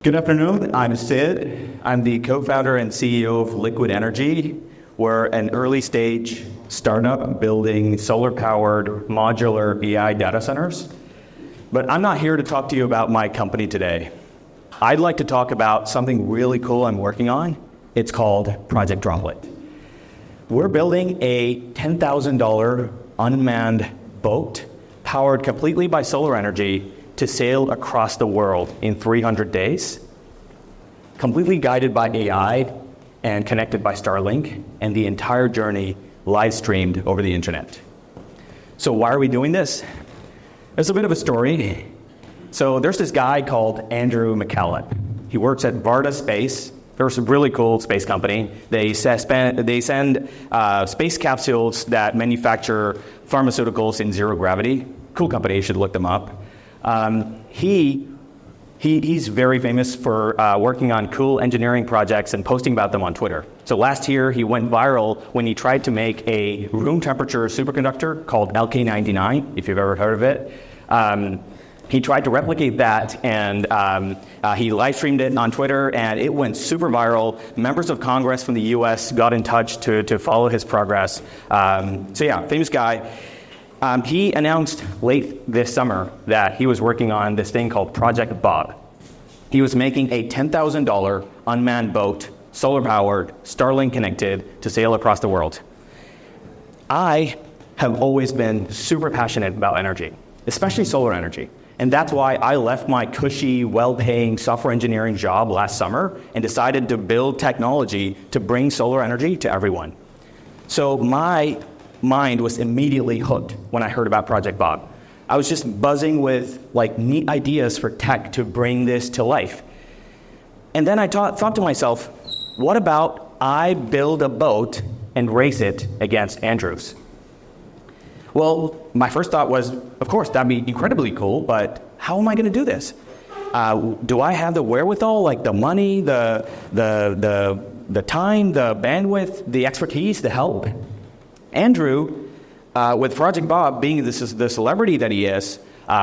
Good afternoon, I'm Sid. I'm the co-founder and CEO of Liquid Energy. We're an early stage startup building solar-powered modular AI data centers. But I'm not here to talk to you about my company today. I'd like to talk about something really cool I'm working on. It's called Project Droplet. We're building a $10,000 unmanned boat powered completely by solar energy to sail across the world in 300 days, completely guided by AI and connected by Starlink, and the entire journey live streamed over the internet. So why are we doing this? There's a bit of a story. So there's this guy called Andrew McCallum. He works at Varda Space. They're a really cool space company. They send space capsules that manufacture pharmaceuticals in zero gravity. Cool company, you should look them up. He's very famous for working on cool engineering projects and posting about them on Twitter. So last year, he went viral when he tried to make a room temperature superconductor called LK99, if you've ever heard of it. He tried to replicate that, and he live streamed it on Twitter, and it went super viral. Members of Congress from the US got in touch to follow his progress. So yeah, famous guy. He announced late this summer that he was working on this thing called Project Bob. He was making a $10,000 unmanned boat, solar-powered, Starlink-connected, to sail across the world. I have always been super passionate about energy, especially solar energy. And that's why I left my cushy, well-paying software engineering job last summer and decided to build technology to bring solar energy to everyone. So my mind was immediately hooked when I heard about Project Bob. I was just buzzing with neat ideas for tech to bring this to life. And then I thought to myself, what about I build a boat and race it against Andrew's? Well, my first thought was, of course, that'd be incredibly cool, but how am I going to do this? Do I have the wherewithal, the money, the time, the bandwidth, the expertise, the help? Andrew, with Project Bob, being the celebrity that he is,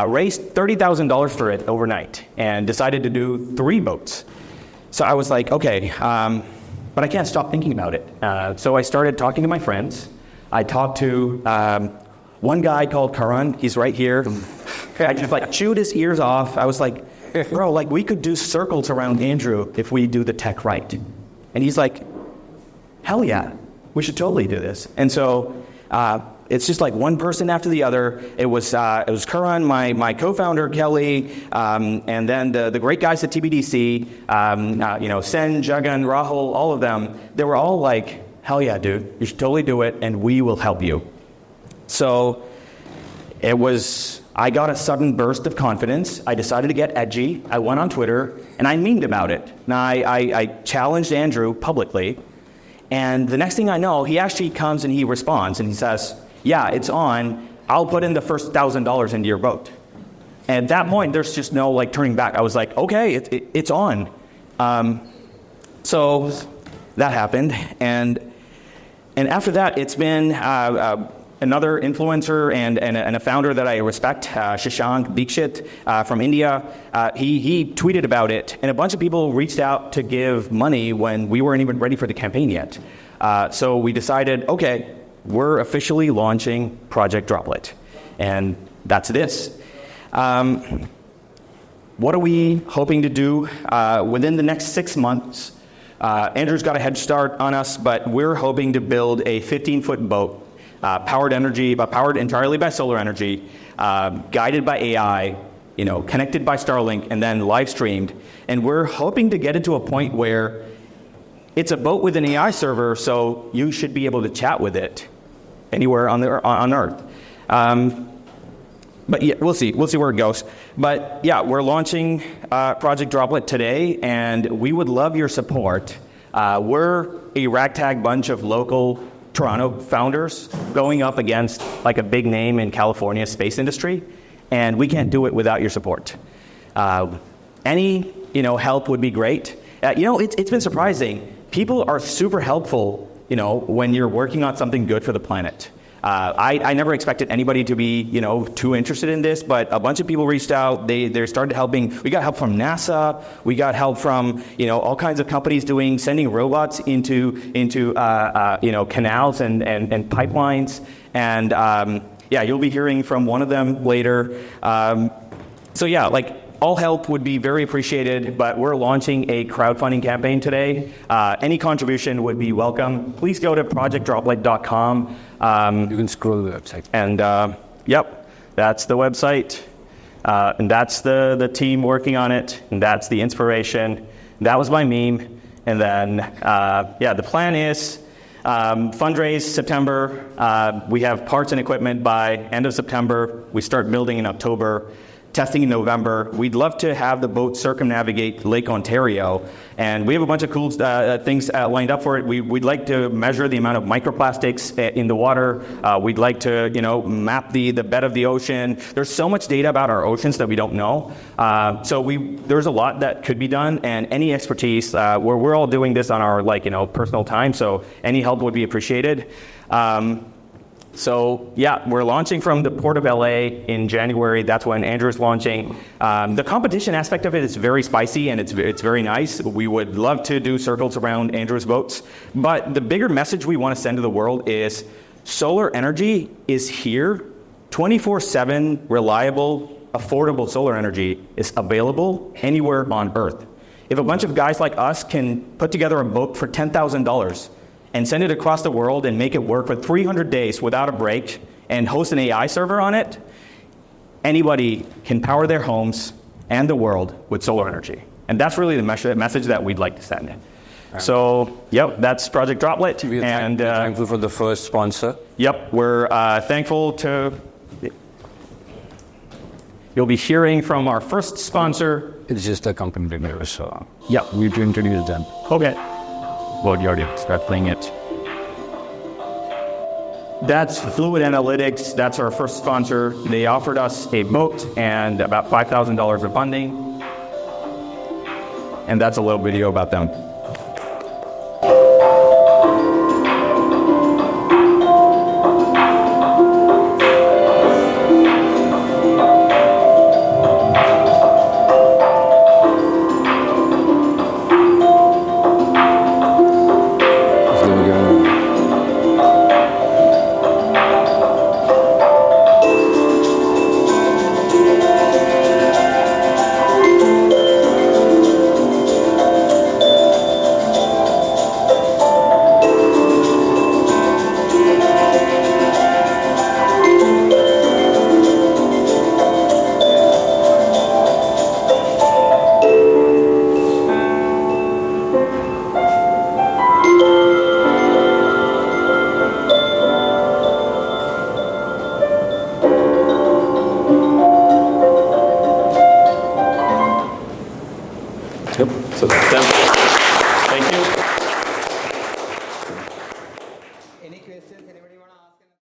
raised $30,000 for it overnight and decided to do 3 boats. So I was like, okay, but I can't stop thinking about it. So I started talking to my friends. I talked to one guy called Karan. He's right here. I just chewed his ears off. I was like, bro, we could do circles around Andrew if we do the tech right. And he's like, hell yeah. We should totally do this. And so it's just one person after the other. It was Karan, my co-founder, Kelly, and then the great guys at TBDC, Sen, Jagan, Rahul, all of them. They were all like, hell yeah, dude, you should totally do it, and we will help you. So I got a sudden burst of confidence. I decided to get edgy. I went on Twitter, and I memed about it. Now, I challenged Andrew publicly. And the next thing I know, he actually comes and he responds and he says, yeah, it's on. I'll put in the first $1,000 into your boat. And at that point, there's just no turning back. I was like, okay, it's on. So that happened. And after that, it's been another influencer and a founder that I respect, Shashank Dikshit from India. He tweeted about it, and a bunch of people reached out to give money when we weren't even ready for the campaign yet. So we decided, okay, we're officially launching Project Droplet, and that's this. What are we hoping to do within the next 6 months? Andrew's got a head start on us, but we're hoping to build a 15-foot boat powered entirely by solar energy, guided by AI, connected by Starlink, and then live streamed. And we're hoping to get it to a point where it's a boat with an AI server, so you should be able to chat with it anywhere on Earth. But yeah, we'll see where it goes. But yeah, we're launching Project Droplet today, and we would love your support. We're a ragtag bunch of local Toronto founders going up against a big name in California space industry, and we can't do it without your support. Any help would be great. It's been surprising. People are super helpful when you're working on something good for the planet. I never expected anybody to be, too interested in this, but a bunch of people reached out. They started helping. We got help from NASA. We got help from, all kinds of companies sending robots into canals and pipelines. And you'll be hearing from one of them later. All help would be very appreciated, but we're launching a crowdfunding campaign today. Any contribution would be welcome. Please go to projectdroplet.com. You can scroll the website. And that's the website. And that's the team working on it. And that's the inspiration. That was my meme. And then, the plan is fundraise September. We have parts and equipment by end of September. We start building in October. Testing in November. We'd love to have the boat circumnavigate Lake Ontario, and we have a bunch of cool things lined up for it. We'd like to measure the amount of microplastics in the water. We'd like to, map the bed of the ocean. There's so much data about our oceans that we don't know. There's a lot that could be done, and any expertise. We're all doing this on our personal time, so any help would be appreciated. We're launching from the Port of LA in January. That's when Andrew's launching. The competition aspect of it is very spicy and it's very nice. We would love to do circles around Andrew's boats. But the bigger message we want to send to the world is solar energy is here. 24/7 reliable, affordable solar energy is available anywhere on Earth. If a bunch of guys like us can put together a boat for $10,000 and send it across the world and make it work for 300 days without a break and host an AI server on it, anybody can power their homes and the world with solar energy. And that's really the message that we'd like to send. So, that's Project Droplet. We're thankful for the first sponsor. We're thankful to... You'll be hearing from our first sponsor. It's just a company together, so we need to introduce them. Okay. About the audience, start playing it. That's Fluid Analytics. That's our first sponsor. They offered us a boat and about $5,000 of funding. And that's a little video about them.